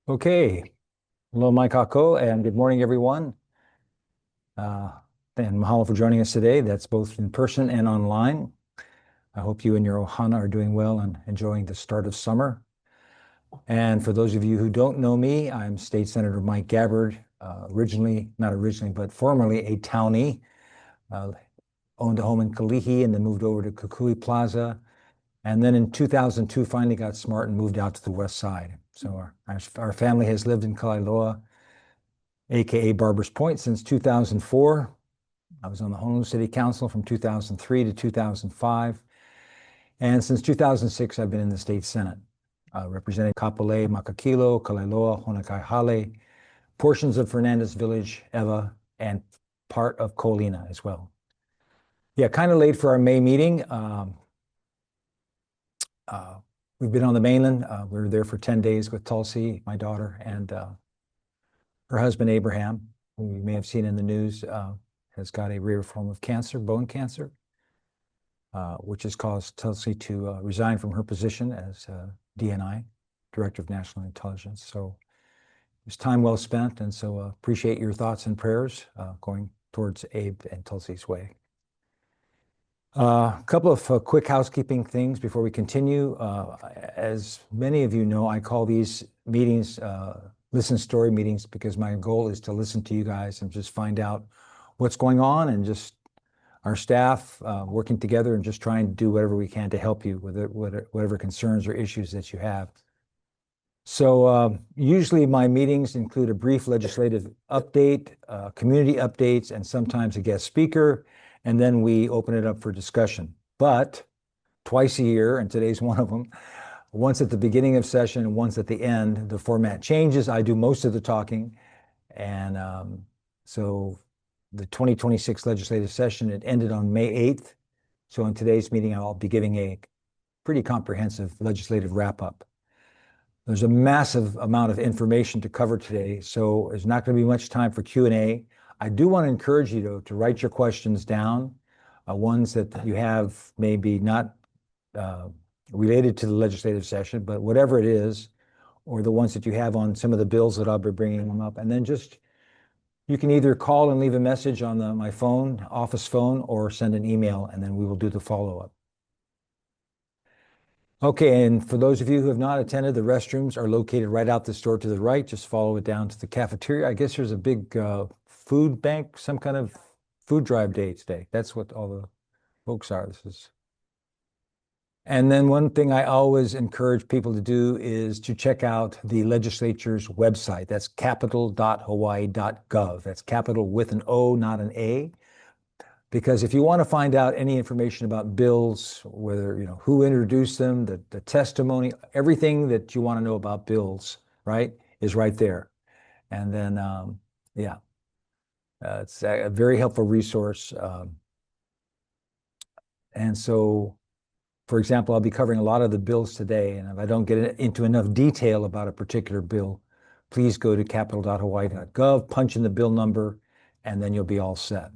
Okay, hello, Makakilo, and good morning, everyone. And mahalo for joining us today. That's both in person and online. I hope you and your ohana are doing well and enjoying the start of summer. And for those of you who don't know me, I'm State Senator Mike Gabbard, not originally, but formerly a townie. Owned a home in Kalihi and then moved over to Kukui Plaza. And then in 2002, finally got smart and moved out to the west side. So our family has lived in Kalaeloa, AKA Barbers Point, since 2004. I was on the Honolulu City Council from 2003 to 2005. And since 2006, I've been in the state Senate, representing Kapolei, Makakilo, Kalaeloa, Honokai-Hale, portions of Fernandez Village, Ewa, and part of Kolina as well. Yeah, kind of late for our May meeting. We've been on the mainland. We were there for 10 days with Tulsi, my daughter, and her husband, Abraham, who you may have seen in the news, has got a rare form of cancer, bone cancer, which has caused Tulsi to resign from her position as DNI, Director of National Intelligence. So it was time well spent, and so appreciate your thoughts and prayers going towards Abe and Tulsi's way. A couple of quick housekeeping things before we continue. As many of you know, I call these meetings listen story meetings because my goal is to listen to you guys and just find out what's going on, and just our staff working together and just trying to do whatever we can to help you with whatever concerns or issues that you have. So usually my meetings include a brief legislative update, community updates, and sometimes a guest speaker, and then we open it up for discussion. But twice a year, and today's one of them, once at the beginning of session and once at the end, the format changes. I do most of the talking. And so the 2026 legislative session, it ended on May 8th. So in today's meeting, I'll be giving a pretty comprehensive legislative wrap-up. There's a massive amount of information to cover today, so there's not going to be much time for Q&A. I do want to encourage you to write your questions down, ones that you have maybe not related to the legislative session, but whatever it is, or the ones that you have on some of the bills that I'll be bringing them up. And then you can either call and leave a message on my phone, office phone, or send an email, and then we will do the follow-up. Okay, and for those of you who have not attended, the restrooms are located right out the store to the right. Just follow it down to the cafeteria. I guess there's a big food bank, some kind of food drive day today. That's what all the folks are. And then one thing I always encourage people to do is to check out the legislature's website. That's capital.hawaii.gov. That's capital with an O, not an A. Because if you want to find out any information about bills, whether, who introduced them, the testimony, everything that you want to know about bills, right, is right there. And then, it's a very helpful resource. And so, for example, I'll be covering a lot of the bills today, and if I don't get into enough detail about a particular bill, please go to capital.hawaii.gov, punch in the bill number, and then you'll be all set.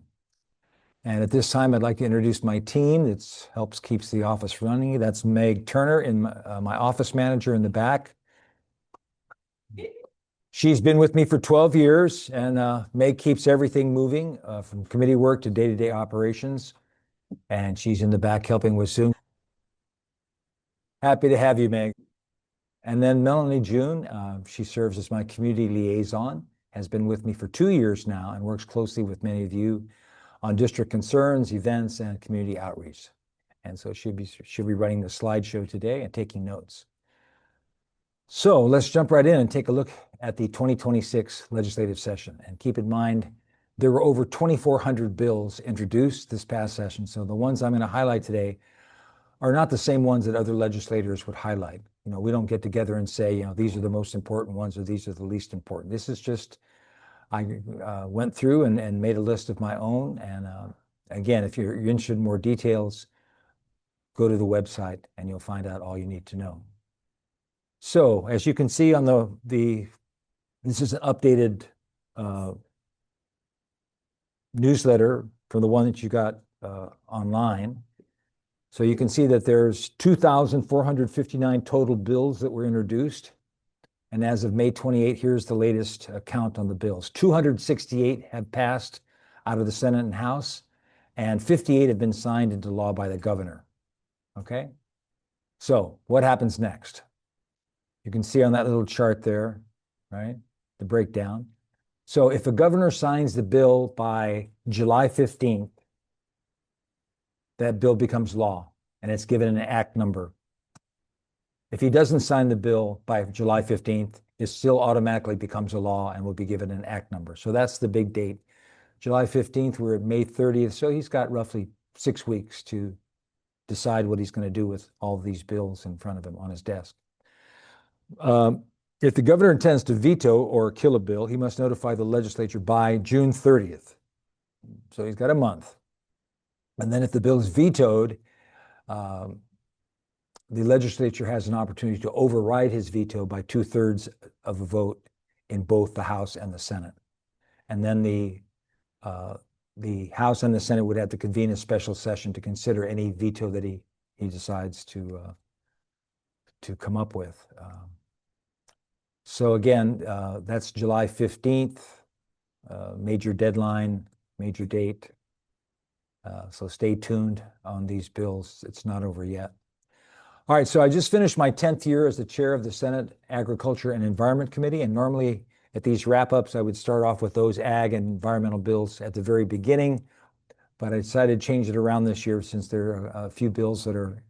And at this time, I'd like to introduce my team that keeps the office running. That's Meg Turner, my office manager in the back. She's been with me for 12 years, and Meg keeps everything moving from committee work to day-to-day operations. And she's in the back helping with Zoom. Happy to have you, Meg. And then Melanie June, she serves as my community liaison, has been with me for 2 years now and works closely with many of you on district concerns, events, and community outreach. And so she'll be running the slideshow today and taking notes. So let's jump right in and take a look at the 2026 legislative session. And keep in mind, there were over 2,400 bills introduced this past session. So the ones I'm going to highlight today are not the same ones that other legislators would highlight. We don't get together and say, these are the most important ones or these are the least important. This is just, I went through and made a list of my own. And again, if you're interested in more details, go to the website and you'll find out all you need to know. So as you can see on this is an updated newsletter from the one that you got online. So you can see that there's 2,459 total bills that were introduced. And as of May 28, here's the latest count on the bills. 268 have passed out of the Senate and House, and 58 have been signed into law by the governor. Okay? So what happens next? You can see on that little chart there, right? The breakdown. So if a governor signs the bill by July 15th, that bill becomes law, and it's given an act number. If he doesn't sign the bill by July 15th, it still automatically becomes a law and will be given an act number. So that's the big date. July 15th, we're at May 30th. So he's got roughly 6 weeks to decide what he's going to do with all of these bills in front of him on his desk. If the governor intends to veto or kill a bill, he must notify the legislature by June 30th. So he's got a month. And then if the bill is vetoed, the legislature has an opportunity to override his veto by 2/3 of a vote in both the House and the Senate. And then the House and the Senate would have to convene a special session to consider any veto that he decides to come up with. So again, that's July 15th, major deadline, major date. So stay tuned on these bills. It's not over yet. All right, so I just finished my 10th year as the chair of the Senate Agriculture and Environment Committee, and normally at these wrap-ups, I would start off with those ag and environmental bills at the very beginning, but I decided to change it around this year since there are a few bills that are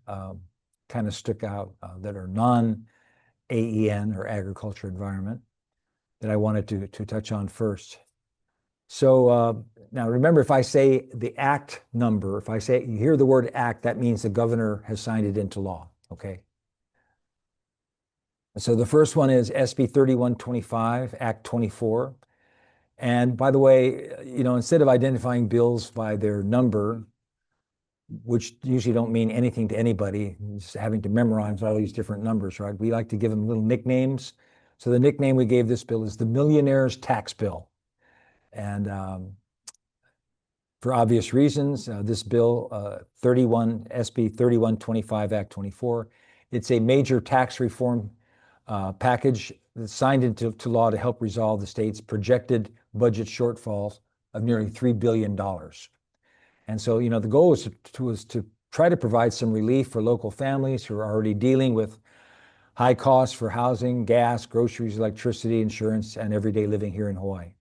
kind of stuck out that are non-AEN or agriculture environment that I wanted to touch on first. So now remember, if I say the act number, if I say you hear the word act, that means the governor has signed it into law, okay? So the first one is SB 3125, Act 24. And by the way, instead of identifying bills by their number, which usually don't mean anything to anybody, just having to memorize all these different numbers, right? We like to give them little nicknames. So the nickname we gave this bill is the Millionaire's Tax Bill. And for obvious reasons, this bill, SB 3125, Act 24, it's a major tax reform package that's signed into law to help resolve the state's projected budget shortfalls of nearly $3 billion. And so, the goal was to try to provide some relief for local families who are already dealing with high costs for housing, gas, groceries, electricity, insurance, and everyday living here in Hawaii.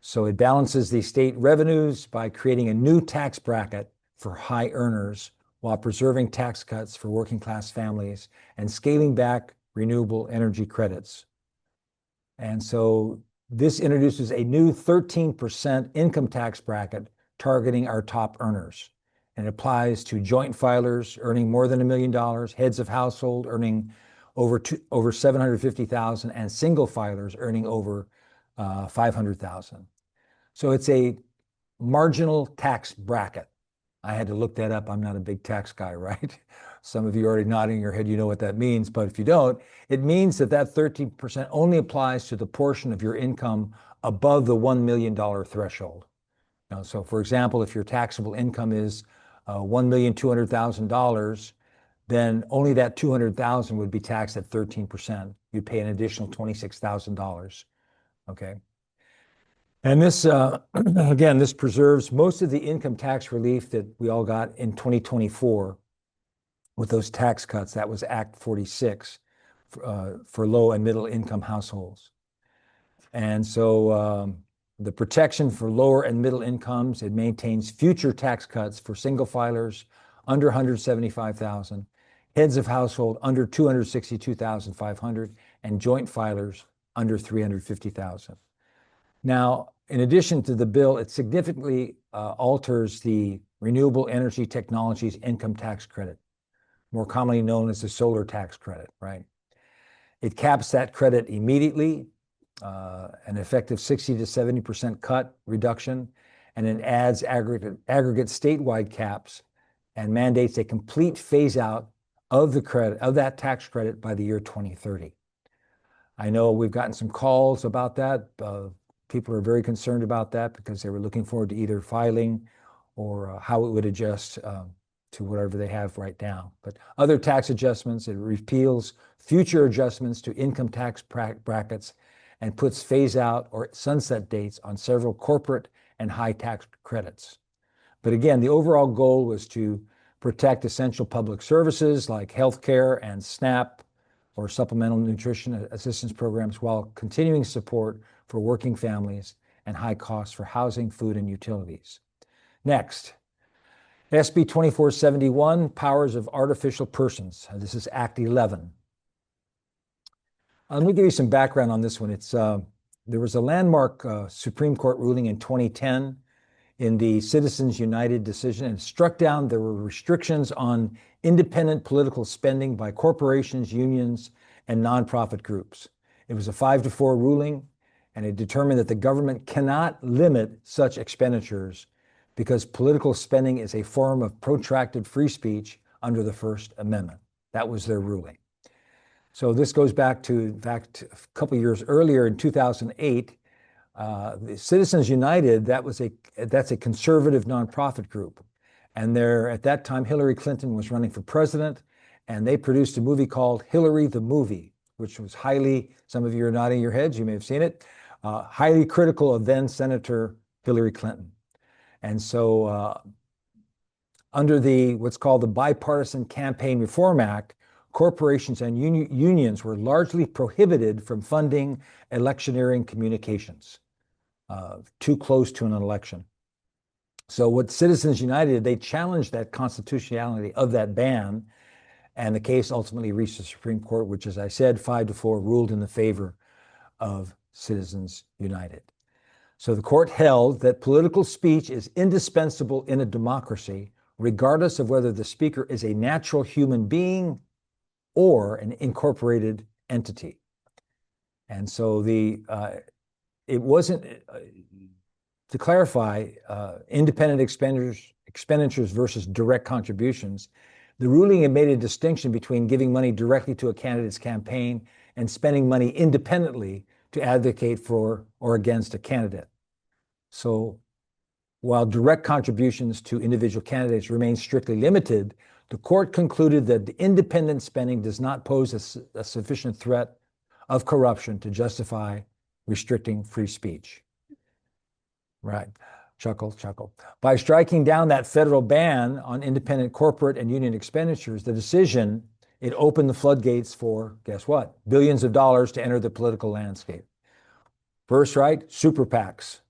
So it balances the state revenues by creating a new tax bracket for high earners while preserving tax cuts for working class families and scaling back renewable energy credits. And so this introduces a new 13% income tax bracket targeting our top earners. And it applies to joint filers earning more than $1 million, heads of household earning over $750,000, and single filers earning over $500,000. So it's a marginal tax bracket. I had to look that up. I'm not a big tax guy, right? Some of you are already nodding your head, you know what that means. But if you don't, it means that 13% only applies to the portion of your income above the $1 million threshold. So for example, if your taxable income is $1,200,000, then only that $200,000 would be taxed at 13%. You'd pay an additional $26,000, okay? And this, again, this preserves most of the income tax relief that we all got in 2024 with those tax cuts. That was Act 46 for low and middle income households. And so the protection for lower and middle incomes, it maintains future tax cuts for single filers under $175,000, heads of household under $262,500, and joint filers under $350,000. Now, in addition to the bill, it significantly alters the Renewable Energy Technologies Income Tax Credit, more commonly known as the solar tax credit, right? It caps that credit immediately, an effective 60 to 70% cut reduction, and it adds aggregate statewide caps and mandates a complete phase out of the credit, of that tax credit by the year 2030. I know we've gotten some calls about that. People are very concerned about that because they were looking forward to either filing or how it would adjust to whatever they have right now. But other tax adjustments, it repeals future adjustments to income tax brackets and puts phase out or sunset dates on several corporate and high tax credits. But again, the overall goal was to protect essential public services like healthcare and SNAP or supplemental nutrition assistance programs while continuing support for working families and high costs for housing, food, and utilities. Next, SB 2471, Powers of Artificial Persons. This is Act 11. Let me give you some background on this one. There was a landmark Supreme Court ruling in 2010 in the Citizens United decision, and struck down there were restrictions on independent political spending by corporations, unions, and nonprofit groups. It was a 5-4 ruling, and it determined that the government cannot limit such expenditures because political spending is a form of protracted free speech under the First Amendment. That was their ruling. So this goes back to a couple of years earlier in 2008. The Citizens United, that's a conservative nonprofit group. And at that time, Hillary Clinton was running for president, and they produced a movie called Hillary the Movie, which was some of you are nodding your heads, you may have seen it, highly critical of then Senator Hillary Clinton. And so under what's called the Bipartisan Campaign Reform Act, corporations and unions were largely prohibited from funding electioneering communications too close to an election. So what Citizens United did, they challenged that constitutionality of that ban, and the case ultimately reached the Supreme Court, which, as I said, 5-4 ruled in the favor of Citizens United. So the court held that political speech is indispensable in a democracy, regardless of whether the speaker is a natural human being or an incorporated entity. And so it wasn't, to clarify, independent expenditures versus direct contributions. The ruling had made a distinction between giving money directly to a candidate's campaign and spending money independently to advocate for or against a candidate. So while direct contributions to individual candidates remain strictly limited, the court concluded that the independent spending does not pose a sufficient threat of corruption to justify restricting free speech. Right. Chuckle, chuckle. By striking down that federal ban on independent corporate and union expenditures, the decision, it opened the floodgates for, guess what? Billions of dollars to enter the political landscape. First, right, super PACs.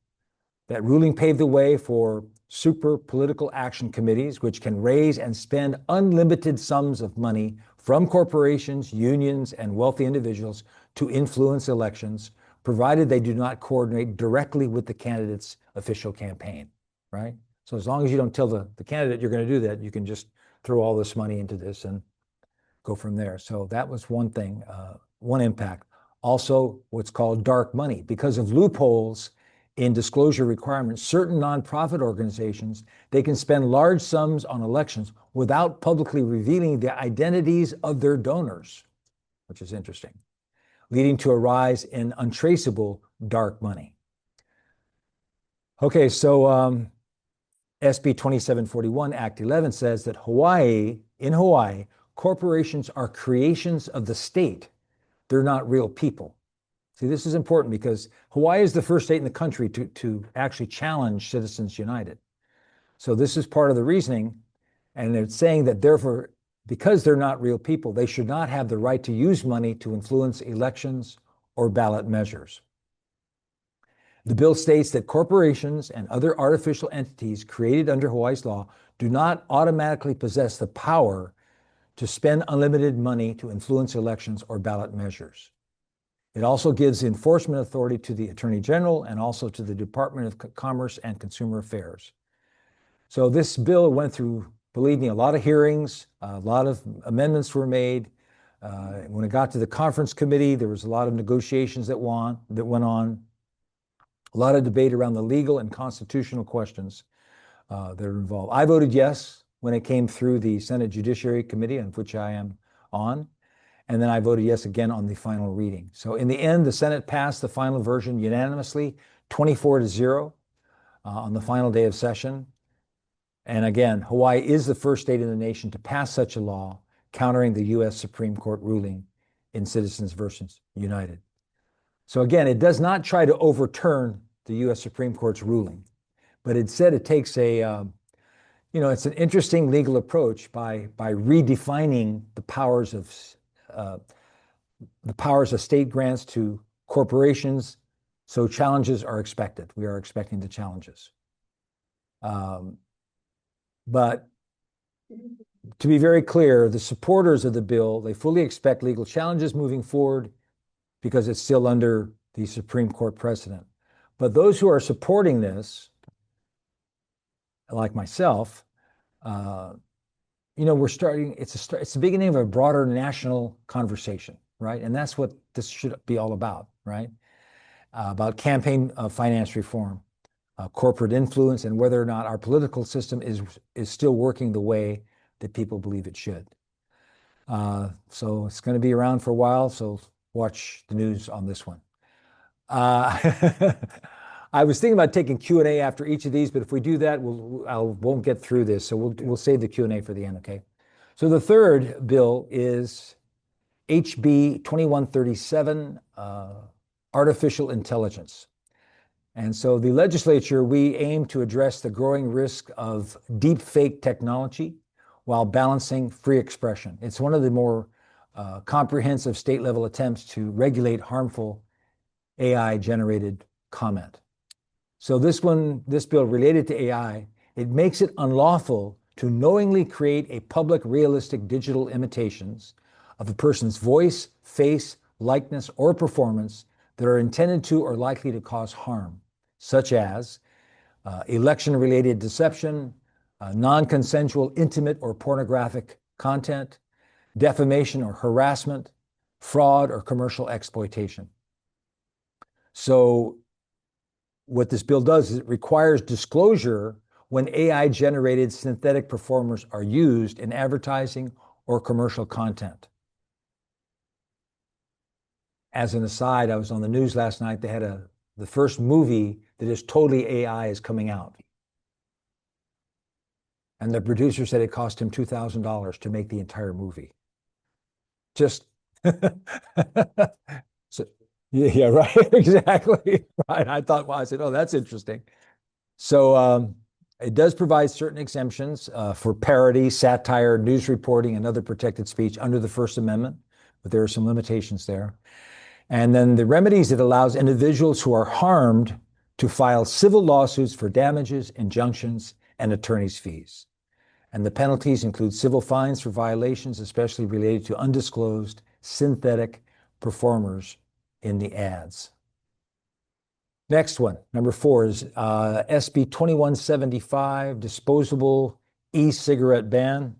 That ruling paved the way for super political action committees, which can raise and spend unlimited sums of money from corporations, unions, and wealthy individuals to influence elections, provided they do not coordinate directly with the candidate's official campaign, right? So as long as you don't tell the candidate you're going to do that, you can just throw all this money into this and go from there. So that was one thing, one impact. Also, what's called dark money. Because of loopholes in disclosure requirements, certain nonprofit organizations, they can spend large sums on elections without publicly revealing the identities of their donors, which is interesting, leading to a rise in untraceable dark money. Okay, so SB 2741, Act 11 says that in Hawaii, corporations are creations of the state. They're not real people. See, this is important because Hawaii is the first state in the country to actually challenge Citizens United. So this is part of the reasoning, and it's saying that therefore, because they're not real people, they should not have the right to use money to influence elections or ballot measures. The bill states that corporations and other artificial entities created under Hawaii's law do not automatically possess the power to spend unlimited money to influence elections or ballot measures. It also gives enforcement authority to the Attorney General and also to the Department of Commerce and Consumer Affairs. So this bill went through, believe me, a lot of hearings, a lot of amendments were made. When it got to the conference committee, there was a lot of negotiations that went on, a lot of debate around the legal and constitutional questions that are involved. I voted yes when it came through the Senate Judiciary Committee, on which I am on, and then I voted yes again on the final reading. So in the end, the Senate passed the final version unanimously, 24-0 on the final day of session. And again, Hawaii is the first state in the nation to pass such a law, countering the U.S. Supreme Court ruling in Citizens versus United. So again, it does not try to overturn the U.S. Supreme Court's ruling, but instead it takes it's an interesting legal approach by redefining the powers of state grants to corporations. So challenges are expected. We are expecting the challenges. But to be very clear, the supporters of the bill, they fully expect legal challenges moving forward because it's still under the Supreme Court precedent. But those who are supporting this, like myself, we're starting, it's the beginning of a broader national conversation, right? And that's what this should be all about, right? About campaign finance reform, corporate influence, and whether or not our political system is still working the way that people believe it should. So it's going to be around for a while, so watch the news on this one. I was thinking about taking Q&A after each of these, but if we do that, I won't get through this, so we'll save the Q&A for the end, okay? So the third bill is HB 2137, artificial intelligence. And so the legislature, we aim to address the growing risk of deep fake technology while balancing free expression. It's one of the more comprehensive state-level attempts to regulate harmful AI-generated comment. So this bill related to AI, it makes it unlawful to knowingly create a public realistic digital imitations of a person's voice, face, likeness, or performance that are intended to or likely to cause harm, such as election-related deception, non-consensual intimate or pornographic content, defamation or harassment, fraud, or commercial exploitation. So what this bill does is it requires disclosure when AI-generated synthetic performers are used in advertising or commercial content. As an aside, I was on the news last night. They had the first movie that is totally AI is coming out. And the producer said it cost him $2,000 to make the entire movie. Just, so, yeah, right, exactly, right. I thought, well, I said, oh, that's interesting. So it does provide certain exemptions for parody, satire, news reporting, and other protected speech under the First Amendment, but there are some limitations there. And then the remedies, it allows individuals who are harmed to file civil lawsuits for damages, injunctions, and attorney's fees. And the penalties include civil fines for violations, especially related to undisclosed synthetic performers in the ads. Next one, number 4, is SB 2175, disposable e-cigarette ban.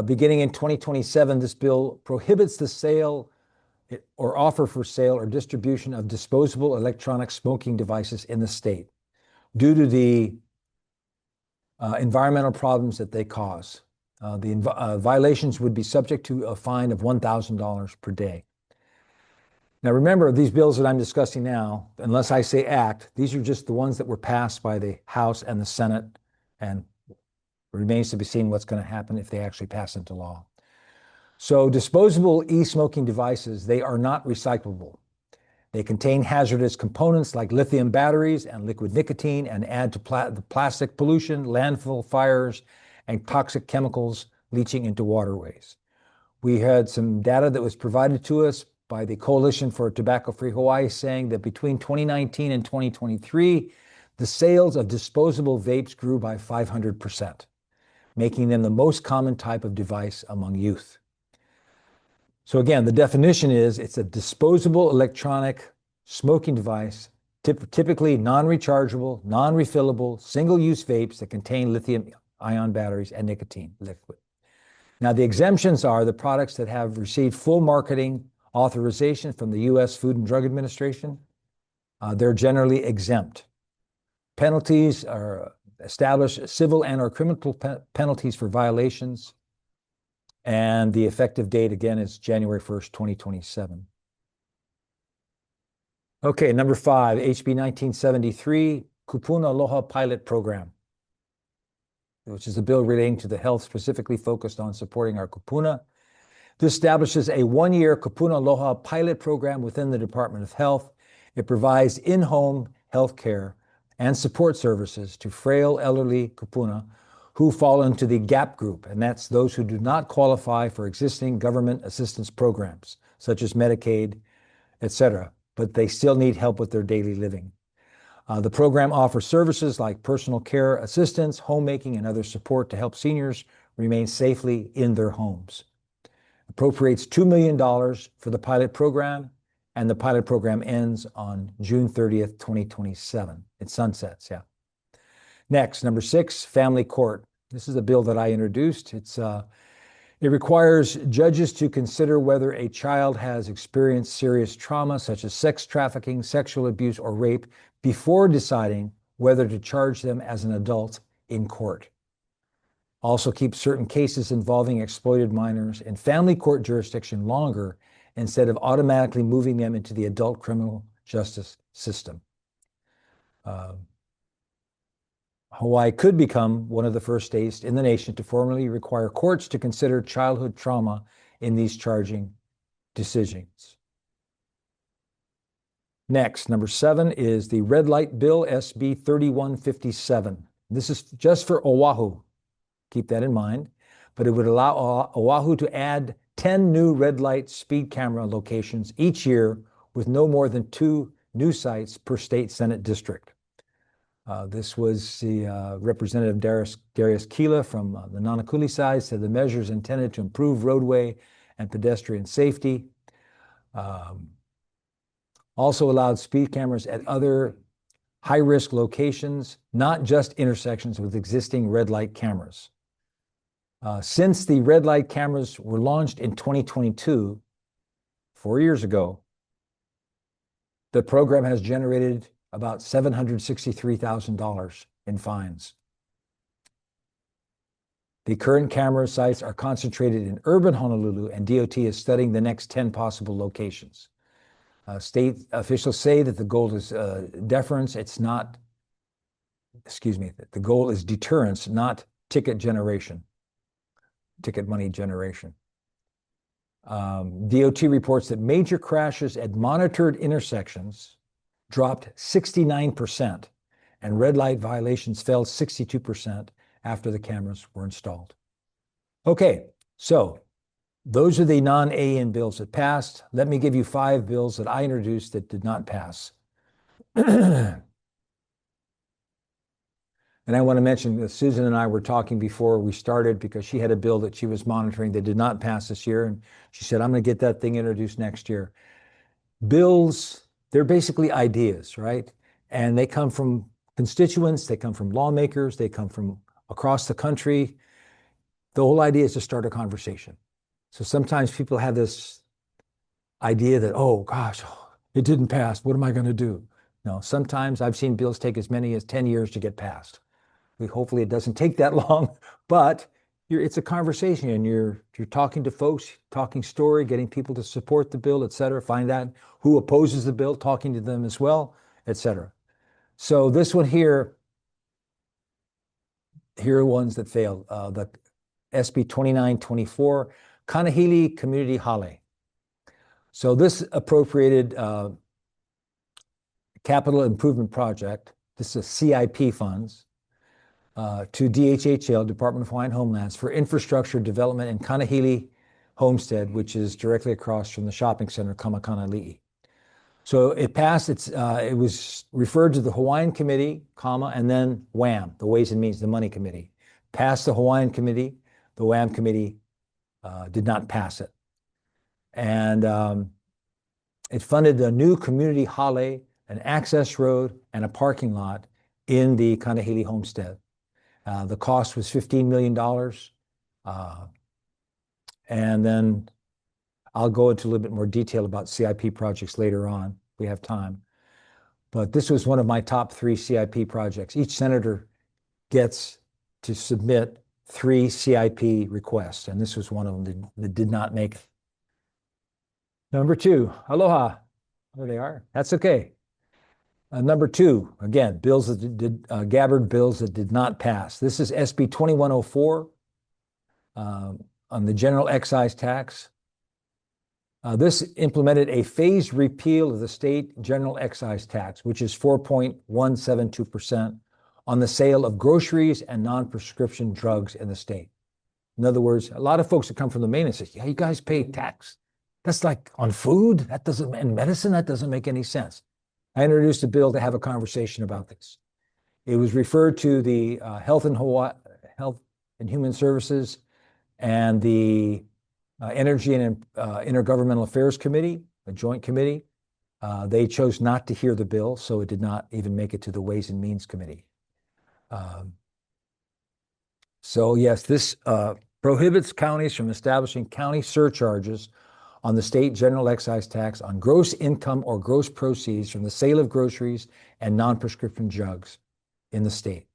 Beginning in 2027, this bill prohibits the sale or offer for sale or distribution of disposable electronic smoking devices in the state due to the environmental problems that they cause. The violations would be subject to a fine of $1,000 per day. Now remember, these bills that I'm discussing now, unless I say act, these are just the ones that were passed by the House and the Senate, and it remains to be seen what's going to happen if they actually pass into law. So disposable e-smoking devices, they are not recyclable. They contain hazardous components like lithium batteries and liquid nicotine and add to the plastic pollution, landfill fires, and toxic chemicals leaching into waterways. We had some data that was provided to us by the Coalition for Tobacco-Free Hawaii saying that between 2019 and 2023, the sales of disposable vapes grew by 500%, making them the most common type of device among youth. So again, the definition is it's a disposable electronic smoking device, typically non-rechargeable, non-refillable, single-use vapes that contain lithium-ion batteries and nicotine liquid. Now, the exemptions are the products that have received full marketing authorization from the U.S. Food and Drug Administration. They're generally exempt. Penalties are established, civil and or criminal penalties for violations. And the effective date, again, is January 1st, 2027. Okay, number 5, HB 1973, Kupuna Aloha Pilot Program. which is a bill relating to the health specifically focused on supporting our kupuna. This establishes a one-year Kupuna Aloha pilot program within the Department of Health. It provides in-home health care and support services to frail elderly kupuna who fall into the GAP group, and that's those who do not qualify for existing government assistance programs, such as Medicaid, etc., but they still need help with their daily living. The program offers services like personal care assistance, homemaking, and other support to help seniors remain safely in their homes. Appropriates $2 million for the pilot program, and the pilot program ends on June 30th, 2027. It sunsets, yeah. Next, number 6, family court. This is a bill that I introduced. It requires judges to consider whether a child has experienced serious trauma, such as sex trafficking, sexual abuse, or rape, before deciding whether to charge them as an adult in court. Also keeps certain cases involving exploited minors in family court jurisdiction longer instead of automatically moving them into the adult criminal justice system. Hawaii could become one of the first states in the nation to formally require courts to consider childhood trauma in these charging decisions. Next, number 7 is the Red Light Bill, SB 3157. This is just for Oahu. Keep that in mind. But it would allow Oahu to add 10 new red light speed camera locations each year with no more than 2 new sites per state Senate district. This was the Representative Darius Keela from the Nanakuli side said the measure is intended to improve roadway and pedestrian safety. Also allowed speed cameras at other high-risk locations, not just intersections with existing red light cameras. Since the red light cameras were launched in 2022, 4 years ago, the program has generated about $763,000 in fines. The current camera sites are concentrated in urban Honolulu, and DOT is studying the next 10 possible locations. State officials say that the goal is deference. It's not, the goal is deterrence, not ticket money generation. DOT reports that major crashes at monitored intersections dropped 69%, and red light violations fell 62% after the cameras were installed. Okay, so those are the non-AN bills that passed. Let me give you 5 bills that I introduced that did not pass. And I want to mention that Susan and I were talking before we started because she had a bill that she was monitoring that did not pass this year. And she said, I'm going to get that thing introduced next year. Bills, they're basically ideas, right? And they come from constituents, they come from lawmakers, they come from across the country. The whole idea is to start a conversation. So sometimes people have this idea that, oh gosh, it didn't pass. What am I going to do? No, sometimes I've seen bills take as many as 10 years to get passed. Hopefully it doesn't take that long, but it's a conversation and you're talking to folks, talking story, getting people to support the bill, et cetera, find out who opposes the bill, talking to them as well, et cetera. So this one here are ones that failed. The SB 2924, Kanahili Community Hale. So this appropriated capital improvement project, this is CIP funds, to DHHL, Department of Hawaiian Homelands, for infrastructure development in Kanahili Homestead, which is directly across from the shopping center, Kamakanali'i. So it passed, it was referred to the Hawaiian Committee, and then WHAM, the Ways and Means, the Money Committee. Passed the Hawaiian Committee, the WHAM Committee did not pass it. And it funded a new community hale, an access road, and a parking lot in the Kanahili Homestead. The cost was $15 million. And then I'll go into a little bit more detail about CIP projects later on, if we have time. But this was one of my top 3 CIP projects. Each senator gets to submit 3 CIP requests, and this was one of them that did not make it. Number 2, aloha. There they are. That's okay. Number two, again, bills that did Gabbard bills that did not pass. This is SB 2104 on the general excise tax. This implemented a phased repeal of the state general excise tax, which is 4.172% on the sale of groceries and non-prescription drugs in the state. In other words, a lot of folks that come from the Maine and say, yeah, you guys pay tax. That's like on food, that doesn't, and medicine, that doesn't make any sense. I introduced a bill to have a conversation about this. It was referred to the Health and Human Services and the Energy and Intergovernmental Affairs Committee, a joint committee. They chose not to hear the bill, so it did not even make it to the Ways and Means Committee. So yes, this prohibits counties from establishing county surcharges on the state general excise tax on gross income or gross proceeds from the sale of groceries and non-prescription drugs in the state.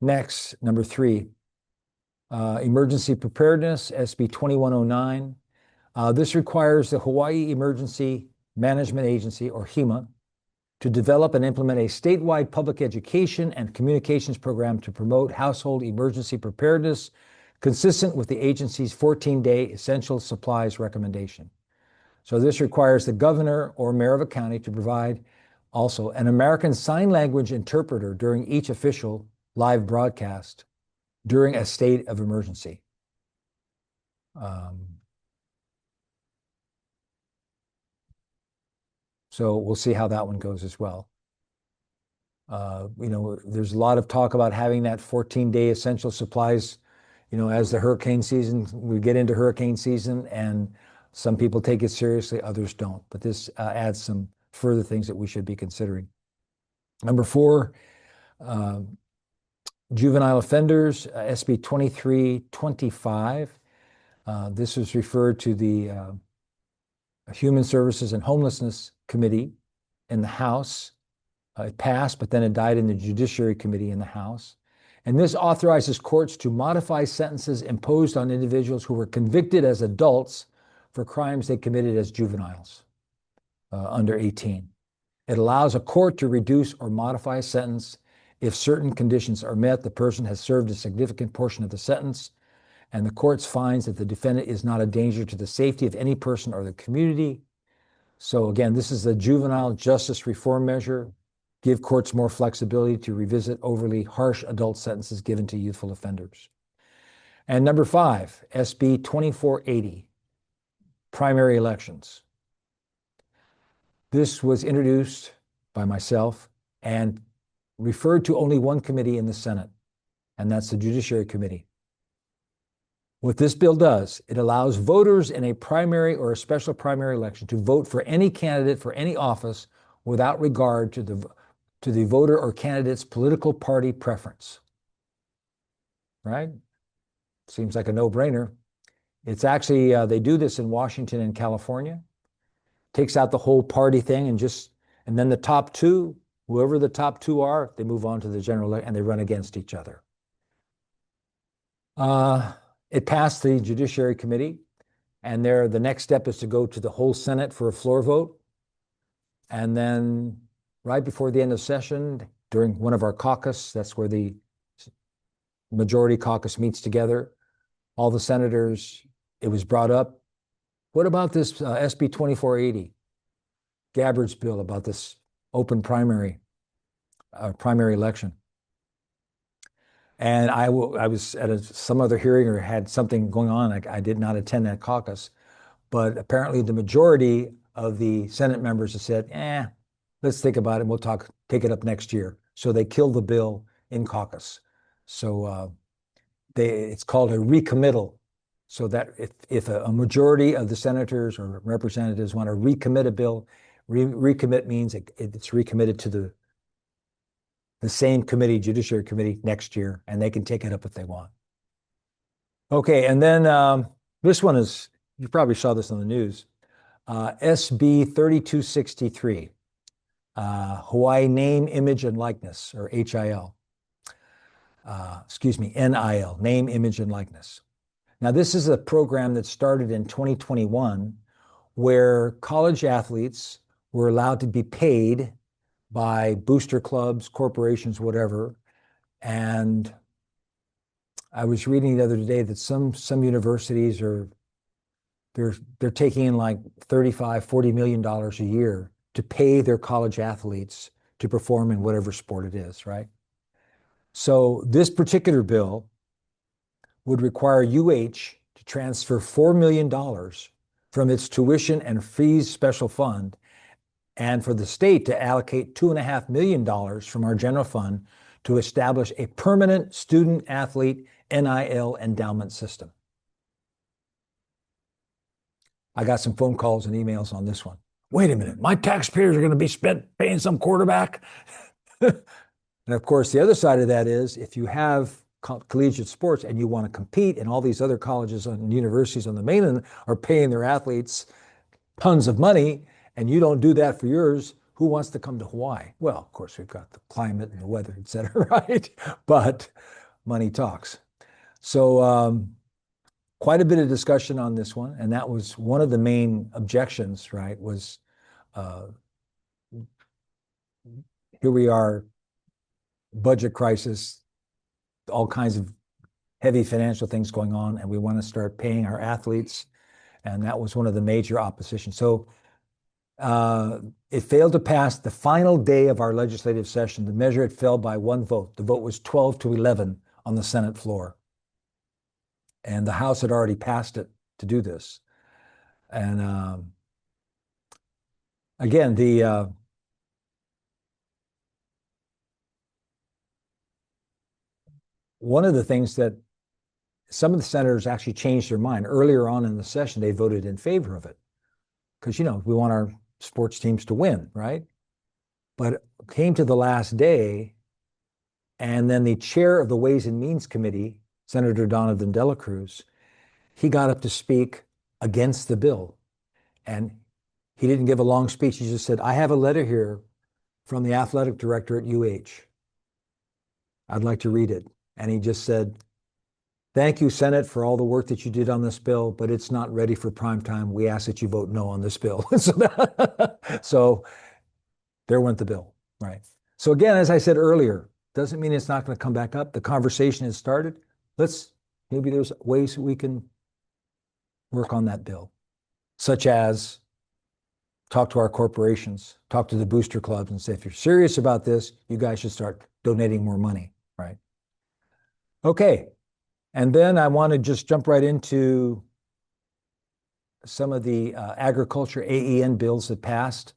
Next, number three, emergency preparedness, SB 2109. This requires the Hawaii Emergency Management Agency, or HEMA, to develop and implement a statewide public education and communications program to promote household emergency preparedness consistent with the agency's 14-day essential supplies recommendation. So this requires the governor or mayor of a county to provide also an American Sign Language interpreter during each official live broadcast during a state of emergency. So we'll see how that one goes as well. There's a lot of talk about having that 14-day essential supplies, as the hurricane season, we get into hurricane season, and some people take it seriously, others don't. But this adds some further things that we should be considering. Number four, juvenile offenders, SB 2325. This was referred to the Human Services and Homelessness Committee in the House. It passed, but then it died in the Judiciary Committee in the House. And this authorizes courts to modify sentences imposed on individuals who were convicted as adults for crimes they committed as juveniles under 18. It allows a court to reduce or modify a sentence if certain conditions are met, the person has served a significant portion of the sentence, and the court finds that the defendant is not a danger to the safety of any person or the community. So again, this is a juvenile justice reform measure. Give courts more flexibility to revisit overly harsh adult sentences given to youthful offenders. And number five, SB 2480, primary elections. This was introduced by myself and referred to only one committee in the Senate, and that's the Judiciary Committee. What this bill does, it allows voters in a primary or a special primary election to vote for any candidate for any office without regard to the voter or candidate's political party preference. Right? Seems like a no-brainer. It's actually, they do this in Washington and California. Takes out the whole party thing and then the top two, whoever the top two are, they move on to the general election and they run against each other. It passed the Judiciary Committee, and the next step is to go to the whole Senate for a floor vote. And then right before the end of session, during one of our caucus, that's where the majority caucus meets together, all the senators, it was brought up. What about this SB 2480, Gabbard's bill about this open primary election? And I was at some other hearing or had something going on. I did not attend that caucus, but apparently the majority of the Senate members have said, let's think about it. We'll take it up next year. So they killed the bill in caucus. So it's called a recommittal. So that if a majority of the senators or representatives want to recommit a bill, recommit means it's recommitted to the same committee, Judiciary Committee, next year, and they can take it up if they want. Okay, and then this one is, you probably saw this on the news, SB 3263, Hawaii Name, Image, and Likeness, or HIL. NIL, Name, Image, and Likeness. Now, this is a program that started in 2021 where college athletes were allowed to be paid by booster clubs, corporations, whatever. And I was reading the other day that some universities are they're taking in like $35–40 million a year to pay their college athletes to perform in whatever sport it is, right? So this particular bill would require UH to transfer $4 million from its tuition and fees special fund, and for the state to allocate $2.5 million from our general fund to establish a permanent student athlete NIL endowment system. I got some phone calls and emails on this one. Wait a minute, my taxpayers are going to be spent paying some quarterback? And of course, the other side of that is if you have collegiate sports and you want to compete, and all these other colleges and universities on the mainland are paying their athletes tons of money, and you don't do that for yours, who wants to come to Hawaii? Well, of course, we've got the climate and the weather, et cetera, right? But money talks. So quite a bit of discussion on this one, and that was one of the main objections, right, was here we are, budget crisis, all kinds of heavy financial things going on, and we want to start paying our athletes, and that was one of the major oppositions. So it failed to pass the final day of our legislative session. The measure, it fell by one vote. The vote was 12-11 on the Senate floor. And the House had already passed it to do this. And again, one of the things that some of the senators actually changed their mind. Earlier on in the session, they voted in favor of it. Because, you know, we want our sports teams to win, right? But it came to the last day, and then the chair of the Ways and Means Committee, Senator Donovan Dela Cruz, he got up to speak against the bill. And he didn't give a long speech. He just said, I have a letter here from the athletic director at UH. I'd like to read it. And he just said, thank you, Senate, for all the work that you did on this bill, but it's not ready for prime time. We ask that you vote no on this bill. So there went the bill, right? So again, as I said earlier, doesn't mean it's not going to come back up. The conversation has started. Maybe there's ways we can work on that bill, such as talk to our corporations, talk to the booster clubs and say, if you're serious about this, you guys should start donating more money, right? Okay. And then I want to just jump right into some of the agriculture AEN bills that passed,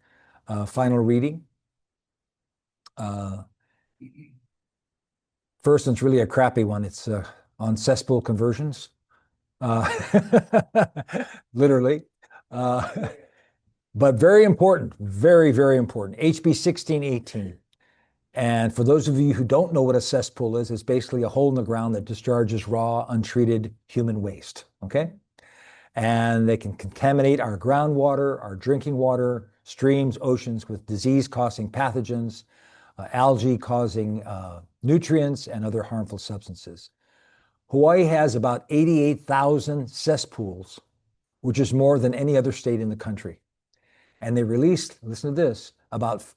final reading. First one's really a crappy one. It's on cesspool conversions, literally. But very important, very, very important. HB 1618. And for those of you who don't know what a cesspool is, it's basically a hole in the ground that discharges raw, untreated human waste, okay? And they can contaminate our groundwater, our drinking water, streams, oceans with disease-causing pathogens, algae-causing nutrients, and other harmful substances. Hawaii has about 88,000 cesspools, which is more than any other state in the country. And they release, listen to this,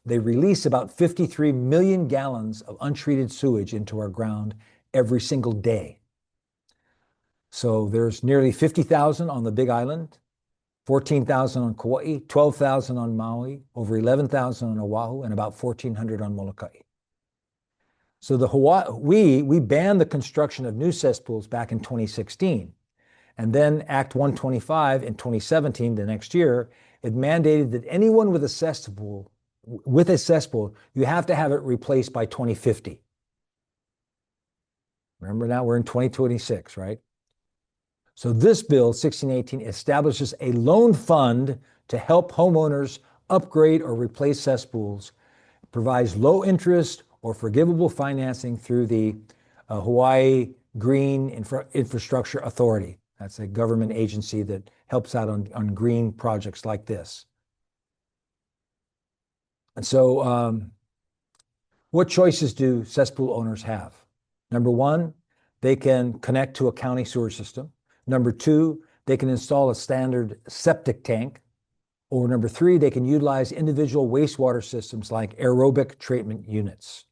they release about 53 million gallons of untreated sewage into our ground every single day. So there's nearly 50,000 on the Big Island, 14,000 on Kauai, 12,000 on Maui, over 11,000 on Oahu, and about 1,400 on Molokai. So we banned the construction of new cesspools back in 2016. And then Act 125 in 2017, the next year, it mandated that anyone with a cesspool, you have to have it replaced by 2050. Remember now we're in 2026, right? So this bill, 1618, establishes a loan fund to help homeowners upgrade or replace cesspools, provides low interest or forgivable financing through the Hawaii Green Infrastructure Authority. That's a government agency that helps out on green projects like this. And so what choices do cesspool owners have? Number one, they can connect to a county sewer system. Number two, they can install a standard septic tank. Or number three, they can utilize individual wastewater systems like aerobic treatment units.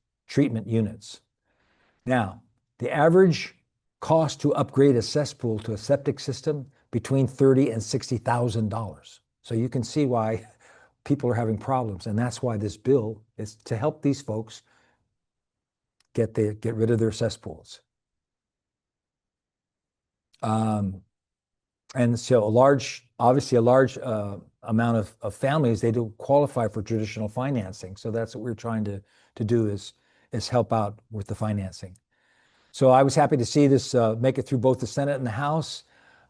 Now, the average cost to upgrade a cesspool to a septic system between $30,000 and $60,000. So you can see why people are having problems, and that's why this bill is to help these folks get rid of their cesspools. And so obviously a large amount of families, they don't qualify for traditional financing. So that's what we're trying to do is help out with the financing. So I was happy to see this make it through both the Senate and the House.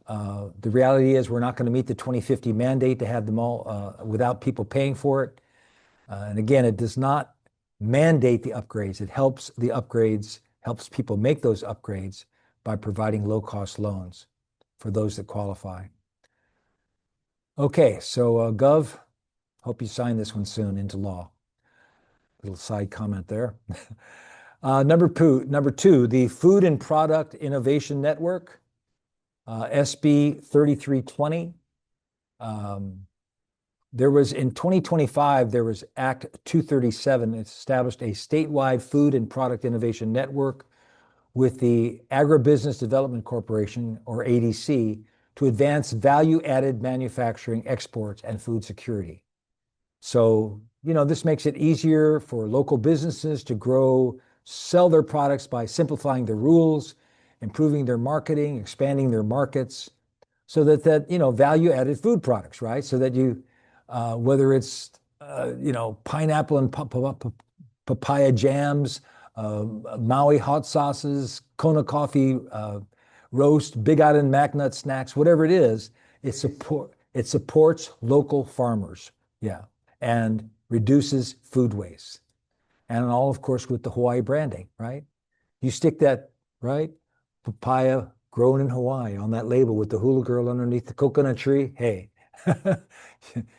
The reality is we're not going to meet the 2050 mandate to have them all without people paying for it. And again, it does not mandate the upgrades. It helps the upgrades, helps people make those upgrades by providing low-cost loans for those that qualify. Okay, so Gov, hope you sign this one soon into law. Little side comment there. Number two, the Food and Product Innovation Network, SB 3320. There was in 2025, there was Act 237. It established a statewide food and product innovation network with the Agribusiness Development Corporation, or ADC, to advance value-added manufacturing, exports, and food security. So, this makes it easier for local businesses to grow, sell their products by simplifying the rules, improving their marketing, expanding their markets, so that value-added food products, right? So that you, whether it's, pineapple and papaya jams, Maui hot sauces, Kona coffee, roast, Big Island McNut snacks, whatever it is, it supports local farmers, and reduces food waste. And all, of course, with the Hawaii branding, right? You stick that, right, papaya grown in Hawaii on that label with the hula girl underneath the coconut tree, hey,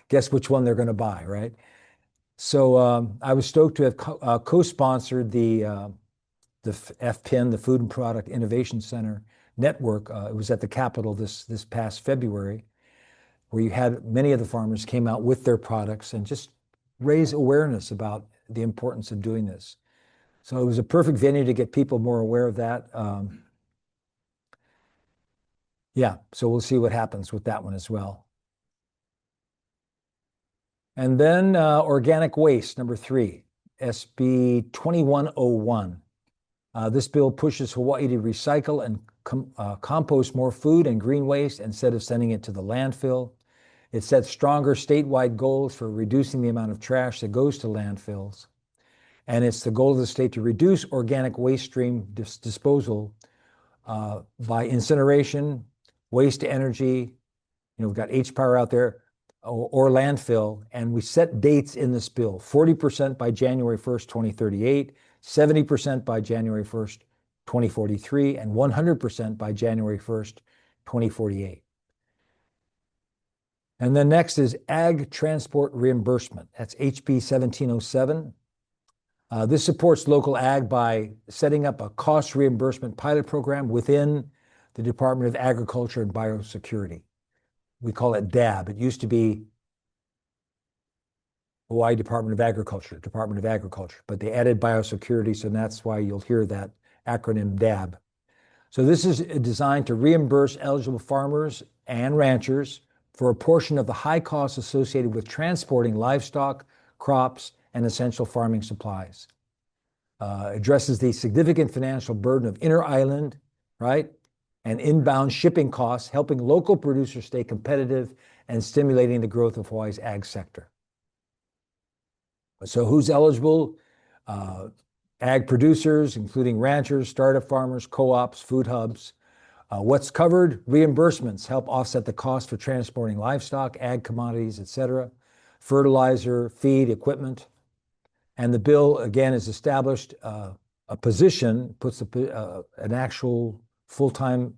guess which one they're going to buy, right? So I was stoked to have co-sponsored the FPIN, the Food and Product Innovation Center network. It was at the Capitol this past February, where you had many of the farmers came out with their products and just raise awareness about the importance of doing this. So it was a perfect venue to get people more aware of that. So we'll see what happens with that one as well. And then organic waste, number three, SB 2101. This bill pushes Hawaii to recycle and compost more food and green waste instead of sending it to the landfill. It sets stronger statewide goals for reducing the amount of trash that goes to landfills. And it's the goal of the state to reduce organic waste stream disposal by incineration, waste to energy. We've got H-Power out there, or landfill. And we set dates in this bill, 40% by January 1st, 2038, 70% by January 1st, 2043, and 100% by January 1st, 2048. And then next is Ag Transport Reimbursement. That's HB 1707. This supports local ag by setting up a cost reimbursement pilot program within the Department of Agriculture and Biosecurity. We call it DAB. It used to be Hawaii Department of Agriculture, but they added biosecurity, so that's why you'll hear that acronym DAB. So this is designed to reimburse eligible farmers and ranchers for a portion of the high costs associated with transporting livestock, crops, and essential farming supplies. Addresses the significant financial burden of inter-island, right, and inbound shipping costs, helping local producers stay competitive and stimulating the growth of Hawaii's ag sector. So who's eligible? Ag producers, including ranchers, startup farmers, co-ops, food hubs. What's covered? Reimbursements help offset the cost for transporting livestock, ag commodities, etc., fertilizer, feed, equipment. And the bill, again, has established a position, puts an actual full-time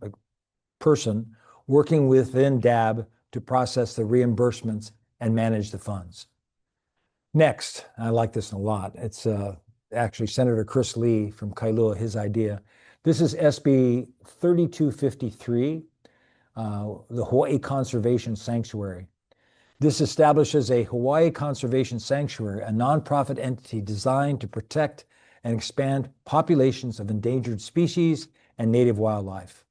person working within DAB to process the reimbursements and manage the funds. Next, I like this a lot. It's actually Senator Chris Lee from Kailua, his idea. This is SB 3253, the Hawaii Conservation Sanctuary. This establishes a Hawaii Conservation Sanctuary, a nonprofit entity designed to protect and expand populations of endangered species and native wildlife.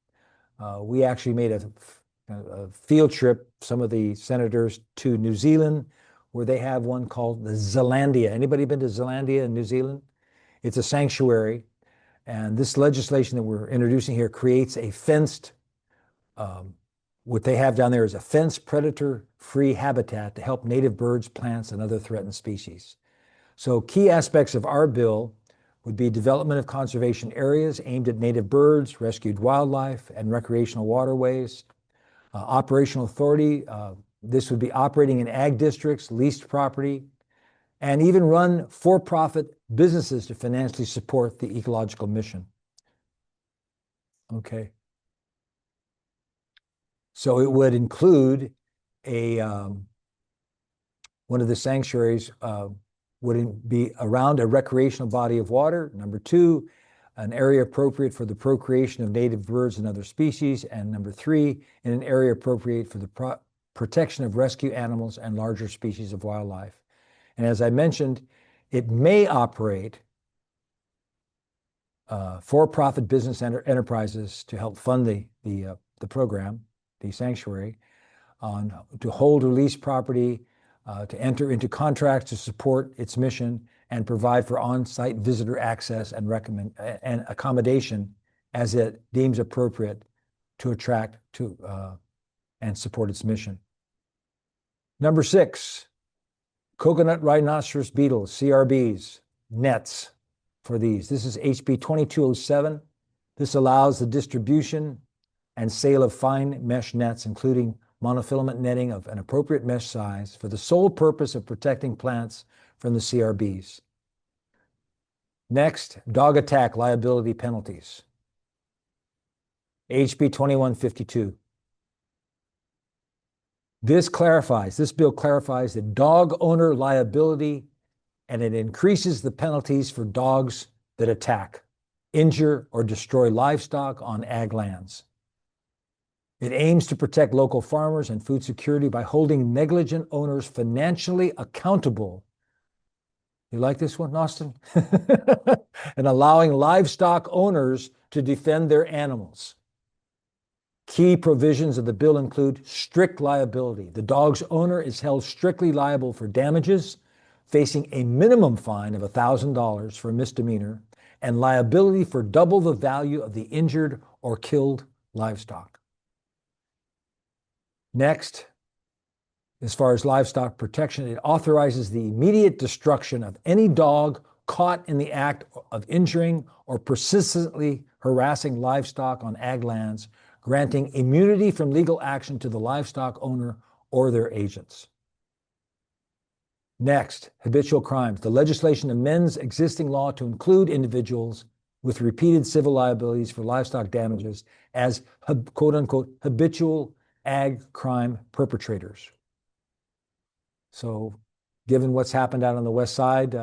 We actually made a field trip, some of the senators, to New Zealand, where they have one called the Zealandia. Anybody been to Zealandia in New Zealand? It's a sanctuary, and this legislation that we're introducing here creates a fenced, what they have down there is a fenced predator-free habitat to help native birds, plants, and other threatened species. So key aspects of our bill would be development of conservation areas aimed at native birds, rescued wildlife, and recreational waterways. Operational authority, this would be operating in ag districts, leased property, and even run for-profit businesses to financially support the ecological mission. Okay. So it would include one of the sanctuaries would be around a recreational body of water. Number two, an area appropriate for the procreation of native birds and other species. And number three, in an area appropriate for the protection of rescue animals and larger species of wildlife. And as I mentioned, it may operate for-profit business enterprises to help fund the program, the sanctuary, to hold or lease property, to enter into contracts to support its mission, and provide for on-site visitor access and accommodation as it deems appropriate to attract and support its mission. Number 6, coconut rhinoceros beetles, CRBs, nets for these. This is HB 2207. This allows the distribution and sale of fine mesh nets, including monofilament netting of an appropriate mesh size, for the sole purpose of protecting plants from the CRBs. Next, dog attack liability penalties. HB 2152. This bill clarifies the dog owner liability, and it increases the penalties for dogs that attack, injure, or destroy livestock on ag lands. It aims to protect local farmers and food security by holding negligent owners financially accountable. You like this one, Austin? And allowing livestock owners to defend their animals. Key provisions of the bill include strict liability. The dog's owner is held strictly liable for damages, facing a minimum fine of $1,000 for a misdemeanor, and liability for double the value of the injured or killed livestock. Next, as far as livestock protection, it authorizes the immediate destruction of any dog caught in the act of injuring or persistently harassing livestock on ag lands, granting immunity from legal action to the livestock owner or their agents. Next, habitual crimes. The legislation amends existing law to include individuals with repeated civil liabilities for livestock damages as quote-unquote habitual ag crime perpetrators. So given what's happened out on the west side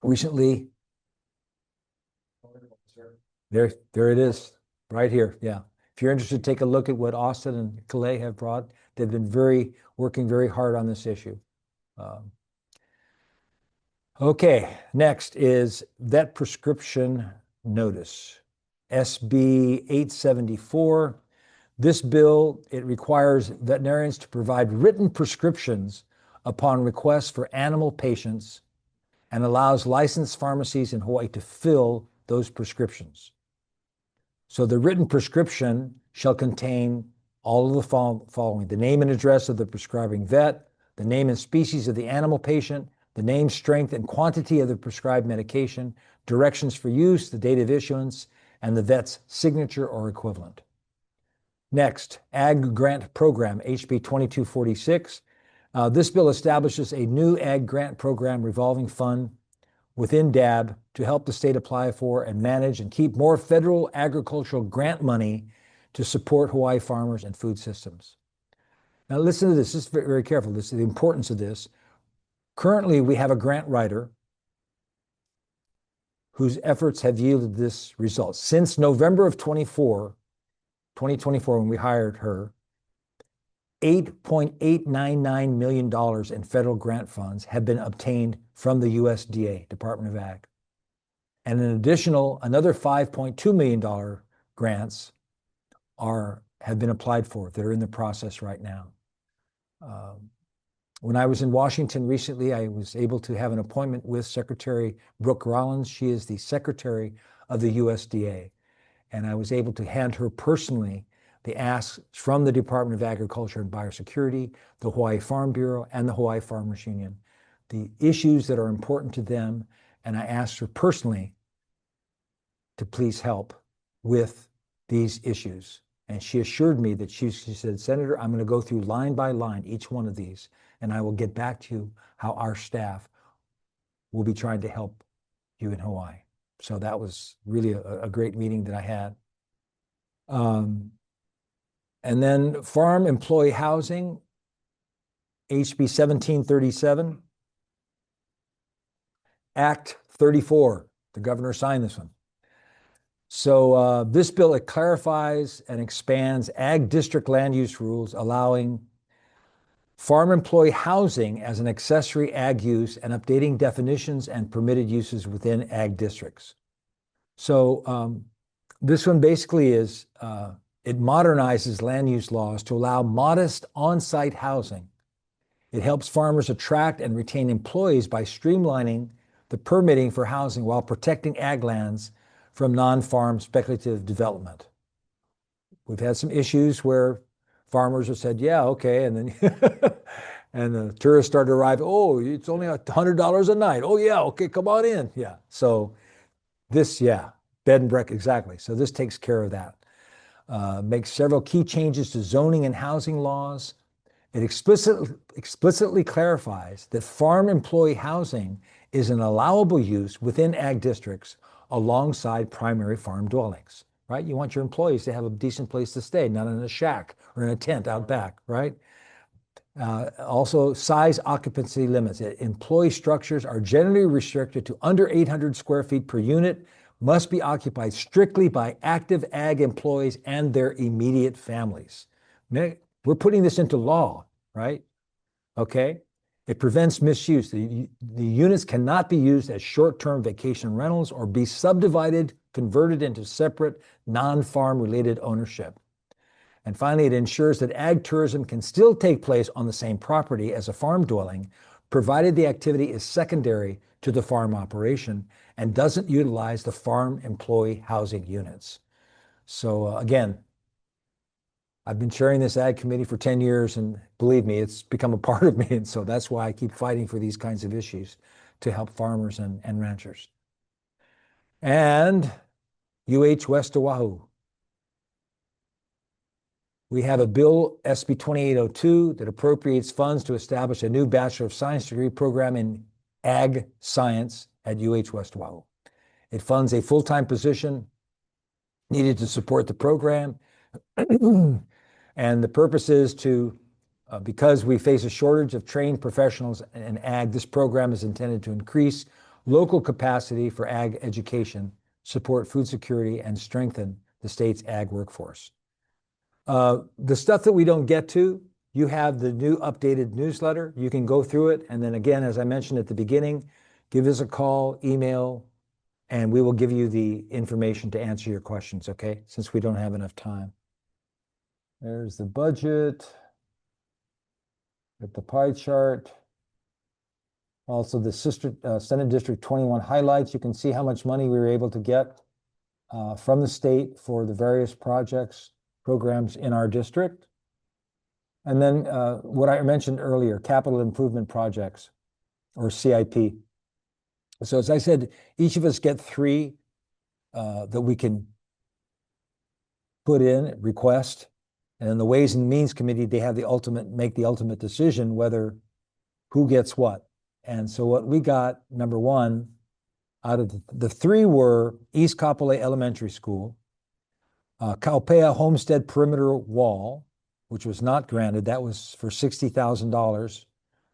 recently, there it is, right here. Yeah. If you're interested, take a look at what Austin and Kalei have brought. They've been working very hard on this issue. Okay, next is vet prescription notice, SB 874. This bill, it requires veterinarians to provide written prescriptions upon request for animal patients and allows licensed pharmacies in Hawaii to fill those prescriptions. So the written prescription shall contain all of the following: the name and address of the prescribing vet, the name and species of the animal patient, the name, strength, and quantity of the prescribed medication, directions for use, the date of issuance, and the vet's signature or equivalent. Next, Ag Grant Program, HB 2246. This bill establishes a new Ag Grant Program revolving fund within DAB to help the state apply for and manage and keep more federal agricultural grant money to support Hawaii farmers and food systems. Now listen to this, just very, very careful. This is the importance of this. Currently, we have a grant writer whose efforts have yielded this result. Since November of 2024, when we hired her, $8.899 million in federal grant funds have been obtained from the USDA, Department of Ag. And an additional, another $5.2 million grants have been applied for that are in the process right now. When I was in Washington recently, I was able to have an appointment with Secretary Brooke Rollins. She is the secretary of the USDA. And I was able to hand her personally the asks from the Department of Agriculture and Biosecurity, the Hawaii Farm Bureau, and the Hawaii Farmers Union, the issues that are important to them. And I asked her personally to please help with these issues. And she assured me that she said, Senator, I'm going to go through line by line each one of these, and I will get back to you how our staff will be trying to help you in Hawaii. So that was really a great meeting that I had. And then Farm Employee Housing, HB 1737, Act 34. The governor signed this one. So this bill, it clarifies and expands ag district land use rules, allowing farm employee housing as an accessory ag use and updating definitions and permitted uses within ag districts. So this one basically is, it modernizes land use laws to allow modest on-site housing. It helps farmers attract and retain employees by streamlining the permitting for housing while protecting ag lands from non-farm speculative development. We've had some issues where farmers have said, yeah, okay, and then and the tourists start to arrive, oh, it's only $100 a night. Oh yeah, okay, come on in. Yeah, so this, yeah, bed and breakfast, exactly. So this takes care of that. Makes several key changes to zoning and housing laws. It explicitly clarifies that farm employee housing is an allowable use within ag districts alongside primary farm dwellings, right? You want your employees to have a decent place to stay, not in a shack or in a tent out back, right? Also, size occupancy limits. Employee structures are generally restricted to under 800 square feet per unit, must be occupied strictly by active ag employees and their immediate families. We're putting this into law, right? Okay? It prevents misuse. The units cannot be used as short-term vacation rentals or be subdivided, converted into separate, non-farm related ownership. And finally, it ensures that ag tourism can still take place on the same property as a farm dwelling, provided the activity is secondary to the farm operation and doesn't utilize the farm employee housing units. So again, I've been chairing this ag committee for 10 years, and believe me, it's become a part of me. And so that's why I keep fighting for these kinds of issues to help farmers and ranchers. And West Oʻahu. We have a bill, SB 2802, that appropriates funds to establish a new Bachelor of Science degree program in ag science at West Oʻahu. It funds a full-time position needed to support the program. And the purpose is to, because we face a shortage of trained professionals in ag, this program is intended to increase local capacity for ag education, support food security, and strengthen the state's ag workforce. The stuff that we don't get to, you have the new updated newsletter. You can go through it. And then again, as I mentioned at the beginning, give us a call, email, and we will give you the information to answer your questions, okay? Since we don't have enough time. There's the budget. Get the pie chart. Also the Senate District 21 highlights. You can see how much money we were able to get from the state for the various programs in our district. And then what I mentioned earlier, capital improvement projects, or CIP. So as I said, each of us get 3 that we can put in, request. And in the Ways and Means Committee, they have make the ultimate decision whether who gets what. And so what we got, number 1, out of the 3 were East Kapolei Elementary School, Kaupea Homestead Perimeter Wall, which was not granted. That was for $60,000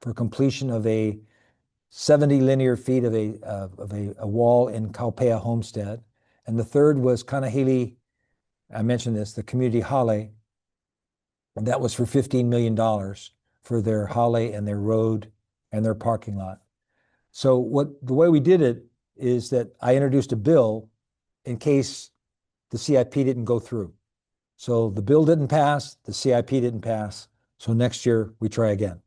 for completion of a 70 linear feet of a wall in Kaupea Homestead. And the third was Kanahili, I mentioned this, the community hale, And that was for $15 million for their Holly and their road and their parking lot. So the way we did it is that I introduced a bill in case the CIP didn't go through. So the bill didn't pass, the CIP didn't pass. So next year we try again.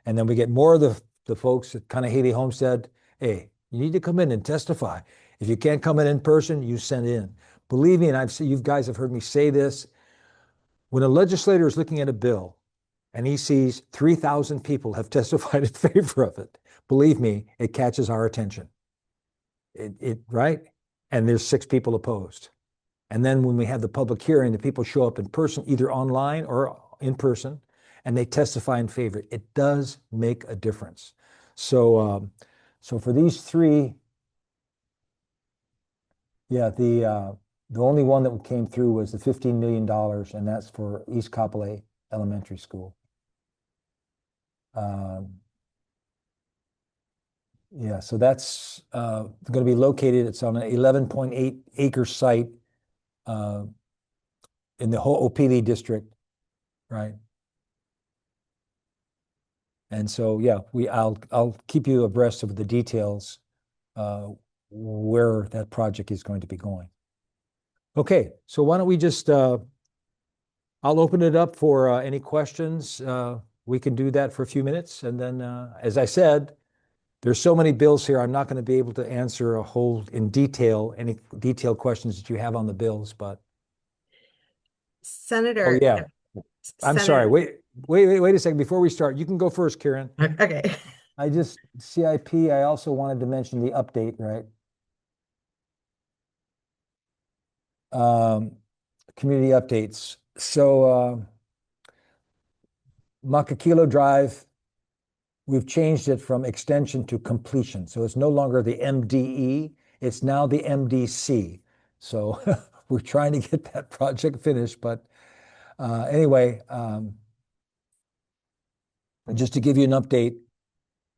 And then we get more of the folks at Kanahele Homestead. Hey, you need to come in and testify. If you can't come in person, you send in. Believe me, and you guys have heard me say this, when a legislator is looking at a bill and he sees 3,000 people have testified in favor of it, believe me, it catches our attention. Right? And there's 6 people opposed. And then when we have the public hearing, the people show up in person, either online or in person, and they testify in favor. It does make a difference. So, so for these 3, yeah, the only one that came through was the $15 million, and that's for East Kapolei Elementary School. Yeah, so that's going to be located. It's on an 11.8 acre site in the Ho'opili district, right? And so, yeah, I'll keep you abreast of the details where that project is going to be going. Okay, so why don't we just I'll open it up for any questions. We can do that for a few minutes, and then, as I said, there's so many bills here. I'm not going to be able to answer any detailed questions that you have on the bills, but. Senator. Oh, yeah. I'm sorry. Wait a second. Before we start, you can go first, Karen. Okay. CIP, I also wanted to mention the update, right? Community updates. So Makakilo Drive, we've changed it from extension to completion. So it's no longer the MDE, it's now the MDC. So we're trying to get that project finished, but anyway, just to give you an update,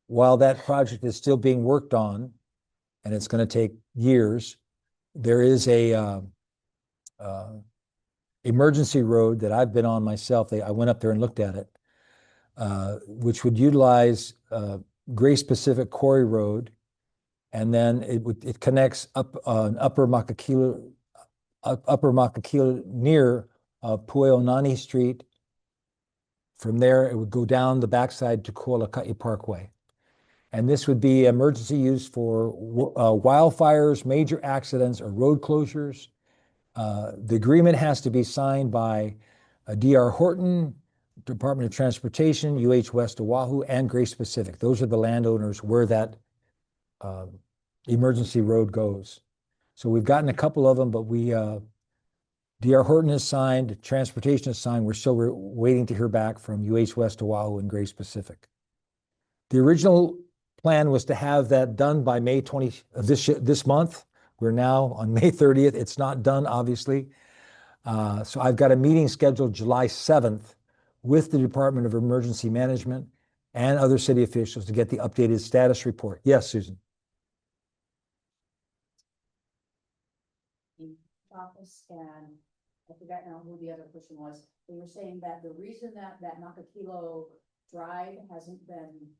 while that project is still being worked on, and it's going to take years, there is a emergency road that I've been on myself. I went up there and looked at it, which would utilize Grace Pacific Quarry Road, and then it connects up Upper Makakilo near Pueonani Street. From there, it would go down the backside to Kualaka'i Parkway. And this would be emergency use for wildfires, major accidents, or road closures. The agreement has to be signed by D.R. Horton, Department of Transportation, West Oʻahu, and Grace Pacific. Those are the landowners where that emergency road goes. So we've gotten a couple of them, but D.R. Horton is signed, Transportation is signed. We're still waiting to hear back from West Oʻahu and Grace Pacific. The original plan was to have that done by May 20 of this month. We're now on May 30th. It's not done, obviously. So I've got a meeting scheduled July 7th with the Department of Emergency Management and other city officials to get the updated status report. Yes, Susan. Office, and I forgot now who the other person was. They were saying that the reason that Makakilo Drive hasn't been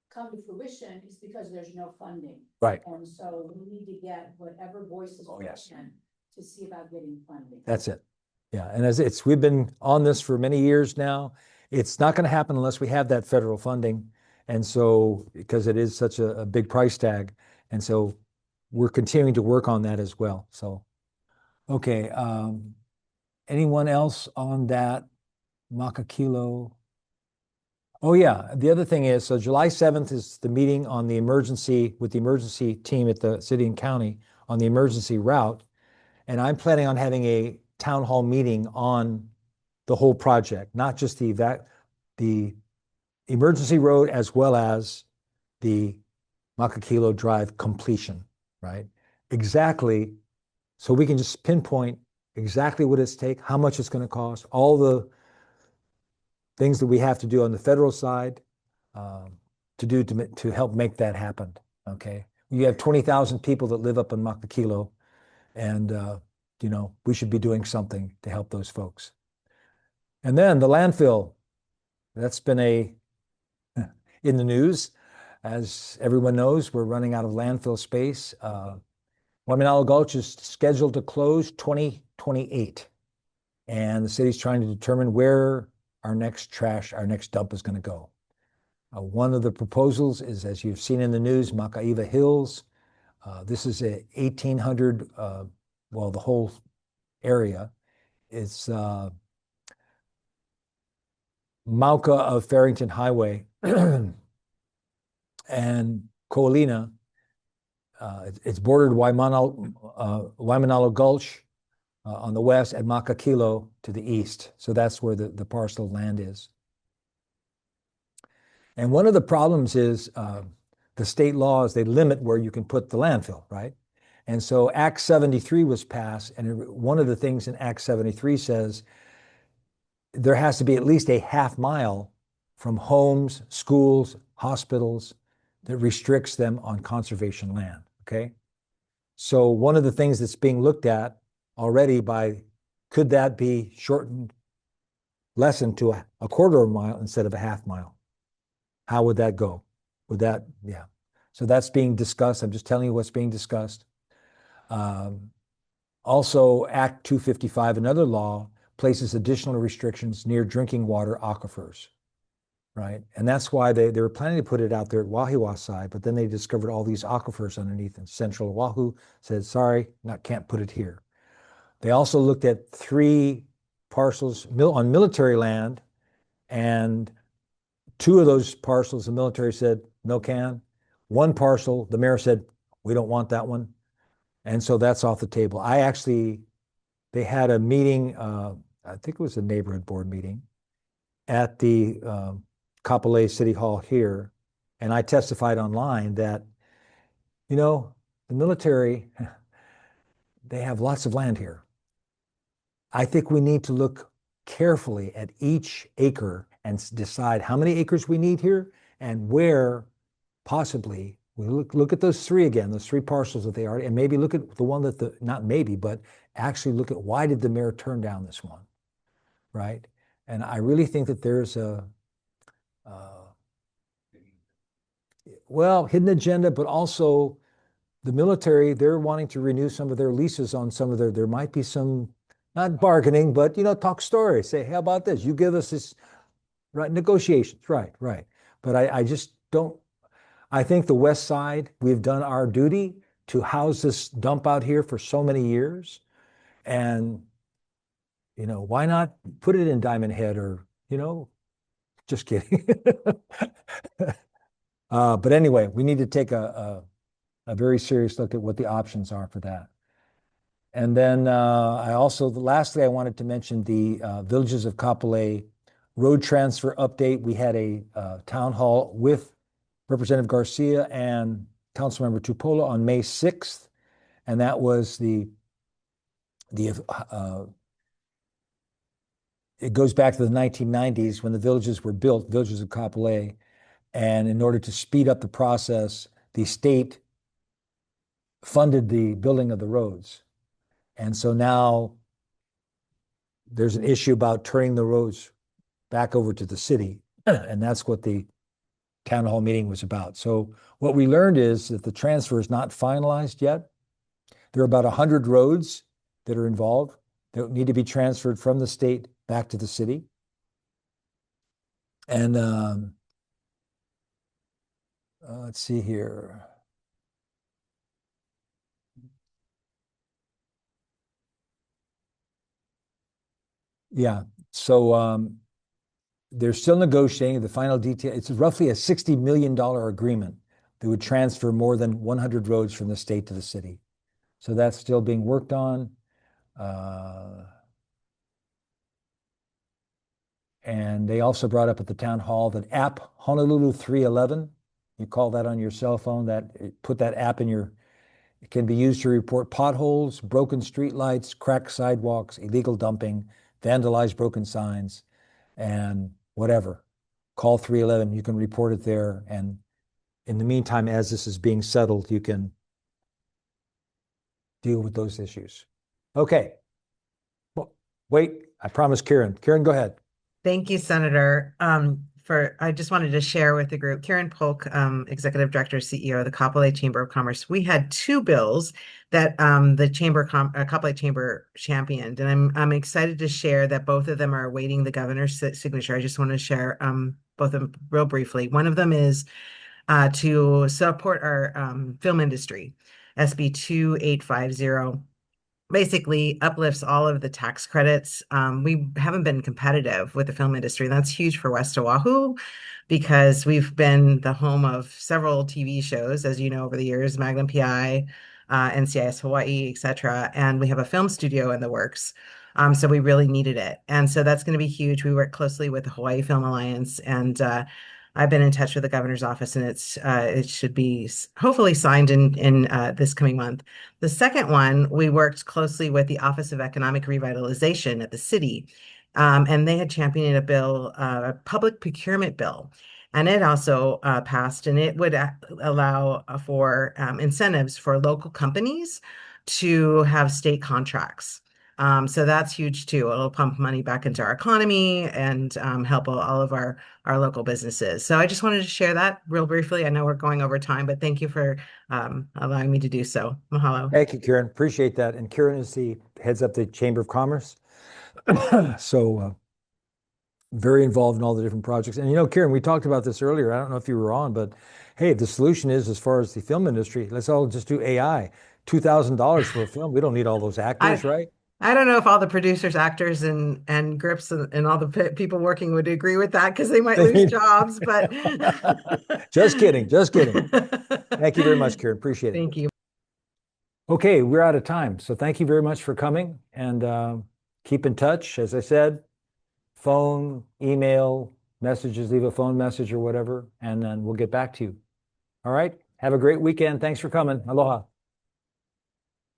come to fruition is because there's no funding. Right. And so we need to get whatever voices we can to see about getting funding. That's it. Yeah, and we've been on this for many years now. It's not going to happen unless we have that federal funding, and so because it is such a big price tag, and so we're continuing to work on that as well. So. Okay, anyone else on that Makakilo? Oh yeah, the other thing is, so July 7th is the meeting on the emergency with the emergency team at the city and county on the emergency route. And I'm planning on having a town hall meeting on the whole project, not just the emergency road as well as the Makakilo Drive completion, right? Exactly. So we can just pinpoint exactly what it's take, how much it's going to cost, all the things that we have to do on the federal side to help make that happen. Okay, you have 20,000 people that live up in Makakilo, and we should be doing something to help those folks. And then the landfill, that's been in the news. As everyone knows, we're running out of landfill space. Waimanalo Gulch is scheduled to close 2028. And the city's trying to determine where our next dump is going to go. One of the proposals is, as you've seen in the news, Mākaiwa Hills. This is a 1,800, well, the whole area. It's Mauka of Farrington Highway and Ko'olina. It's bordered Waimanalo Gulch on the west and Makakilo to the east. So that's where the parcel of land is. And one of the problems is the state laws, they limit where you can put the landfill, right? And so Act 73 was passed, and one of the things in Act 73 says there has to be at least a half mile from homes, schools, hospitals that restricts them on conservation land, okay? So one of the things that's being looked at already could that be shortened, lessened to a quarter of a mile instead of a half mile? How would that go? Yeah. So that's being discussed. I'm just telling you what's being discussed. Also, Act 255, another law, places additional restrictions near drinking water aquifers, right? And that's why they were planning to put it out there at Wahiawa side, but then they discovered all these aquifers underneath in central Oahu, said, sorry, can't put it here. They also looked at 3 parcels on military land, and 2 of those parcels, the military said, no can. 1 parcel, the mayor said, we don't want that one. And so that's off the table. They had a meeting, I think it was a neighborhood board meeting at the Kapolei City Hall here. And I testified online that, the military, they have lots of land here. I think we need to look carefully at each acre and decide how many acres we need here and where possibly we look at those 3 again, those 3 parcels that they are, and maybe look at the one that not maybe, but actually look at why did the mayor turn down this one, right? And I really think that there's a hidden agenda, but also the military, they're wanting to renew some of their leases on some of there might be some, not bargaining, but, talk stories. Say, how about this? You give us this, right? Negotiations, right. But I just don't, I think the West Side, we've done our duty to house this dump out here for so many years. And, why not put it in Diamond Head or, just kidding. But anyway, we need to take a very serious look at what the options are for that. And then lastly, I wanted to mention the Villages of Kapolei road transfer update. We had a town hall with Representative Garcia and Councilmember Tupola on May 6th. And that was it goes back to the 1990s when the villages were built, Villages of Kapolei. And in order to speed up the process, the state funded the building of the roads. And so now there's an issue about turning the roads back over to the city. And that's what the town hall meeting was about. So what we learned is that the transfer is not finalized yet. There are about 100 roads that are involved that need to be transferred from the state back to the city. And let's see here. Yeah, so they're still negotiating the final detail. It's roughly a $60 million agreement that would transfer more than 100 roads from the state to the city. So that's still being worked on. And they also brought up at the town hall that app Honolulu 311, you call that on your cell phone, put that app in it can be used to report potholes, broken streetlights, cracked sidewalks, illegal dumping, vandalized broken signs, and whatever. Call 311, you can report it there. And in the meantime, as this is being settled, you can deal with those issues. Okay. Well, wait, I promised Karen. Karen, go ahead. Thank you, Senator. I just wanted to share with the group, Karen Polk, Executive Director, CEO of the Kapolei Chamber of Commerce. We had two bills that the Kapolei Chamber championed, and I'm excited to share that both of them are awaiting the governor's signature. I just want to share both of them real briefly. One of them is to support our film industry, SB 2850 basically uplifts all of the tax credits. We haven't been competitive with the film industry. That's huge for West Oʻahu because we've been the home of several TV shows, as you know, over the years, Magnum PI, NCIS Hawaii, etc. And we have a film studio in the works. So we really needed it. And so that's going to be huge. We work closely with the Hawaii Film Alliance, and I've been in touch with the governor's office, and it should be hopefully signed in this coming month. The second one, we worked closely with the Office of Economic Revitalization at the city, and they had championed a bill, a public procurement bill, and it also passed, and it would allow for incentives for local companies to have state contracts. So that's huge too. It'll pump money back into our economy and help all of our local businesses. So I just wanted to share that real briefly. I know we're going over time, but thank you for allowing me to do so. Mahalo. Thank you, Karen. Appreciate that. And Karen is the heads up the Chamber of Commerce. So very involved in all the different projects. And Karen, we talked about this earlier. I don't know if you were on, but hey, the solution is, as far as the film industry, let's all just do AI. $2,000 for a film. We don't need all those actors, right? I don't know if all the producers, actors, and grips and all the people working would agree with that because they might lose jobs, but just kidding, just kidding. Thank you very much, Karen. Appreciate it. Thank you. Okay, we're out of time. So thank you very much for coming, and keep in touch. As I said, phone, email, messages, leave a phone message or whatever, and then we'll get back to you. All right. Have a great weekend. Thanks for coming. Aloha.